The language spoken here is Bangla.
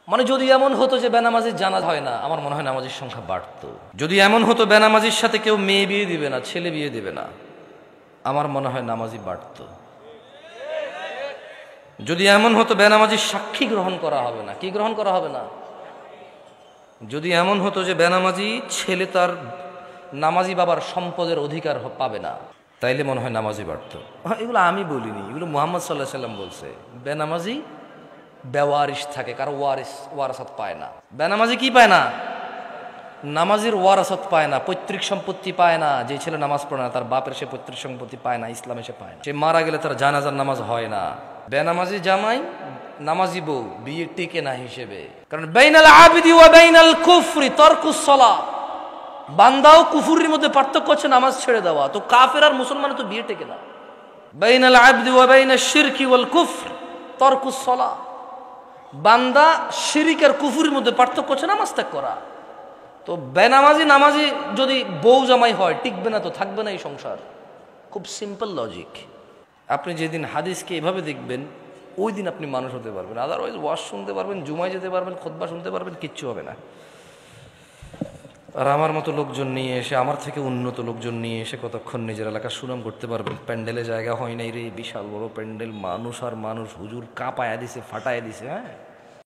মানে যদি এমন হতো যে বেনামাজির জানা হয় না, আমার মনে হয় নামাজির সংখ্যা বাড়তো। যদি এমন হতো বেনামাজির সাথে কেউ মেয়ে বিয়ে দিবে না, ছেলে বিয়ে দিবে না, আমার মনে হয় নামাজি বাড়তো। যদি এমন হতো বেনামাজির সাক্ষী গ্রহণ করা হবে না, কি গ্রহণ করা হবে না, যদি এমন হতো যে বেনামাজি ছেলে তার নামাজি বাবার সম্পদের অধিকার পাবে না, তাইলে মনে হয় নামাজি বাড়তো। এগুলো আমি বলিনি, এগুলো মুহাম্মদ সাল্লাল্লাহু আলাইহি সাল্লাম বলছে। বেনামাজি বেওয়ারিশ থাকে, কারো ওয়ারাসাত পায় না। বেনামাজি কি পায় না? নামাজির ওয়ারাসাত পায় না, পৈতৃক সম্পত্তি পায় না। যে ছেলে নামাজ পড়ে না তার বাপের সে পৈতৃক সম্পত্তি পায় না, ইসলামে সে পায় না। সে মারা গেলে তার জানাজার নামাজ হয় না। বেনামাজি জামাই নামাজি বউ বিয়ে টিকে না হিসেবে, কারণ বাইনাল আবিদি ওয়া বাইনাল কুফরি তারকুস সালাহ। বান্দা ও কুফরির মধ্যে পার্থক্য হচ্ছে নামাজ ছেড়ে দেওয়া। তো কাফের আর মুসলমানের তো বিয়ে টেকে না। বাইনাল আবদি ওয়া বাইনাশ শিরকি ওয়াল কুফর তারকুস সালাহ। বান্দা শিরিক আর কুফরির মধ্যে পার্থক্য হচ্ছে নামাজ ত্যাগ করা। তো বেনামাজি নামাজি যদি বউ জামাই হয় টিকবে না, তো থাকবে না এই সংসার। খুব সিম্পল লজিক। আপনি যেদিন হাদিসকে এভাবে দেখবেন ওই দিন আপনি মানুষ হতে পারবেন। আদারওয়াইজ ওয়াজ শুনতে পারবেন, জুমায় যেতে পারবেন, খুতবা শুনতে পারবেন, কিচ্ছু হবে না। আর আমার মতো লোকজন নিয়ে এসে, আমার থেকে উন্নত লোকজন নিয়ে এসে কতক্ষণ নিজের এলাকার সুনাম করতে পারবেন? প্যান্ডেলে জায়গা হয় নাই রে, বিশাল বড় প্যান্ডেল, মানুষ আর মানুষ, হুজুর কাঁপায়া দিছে, ফাটায়া দিছে। হ্যাঁ,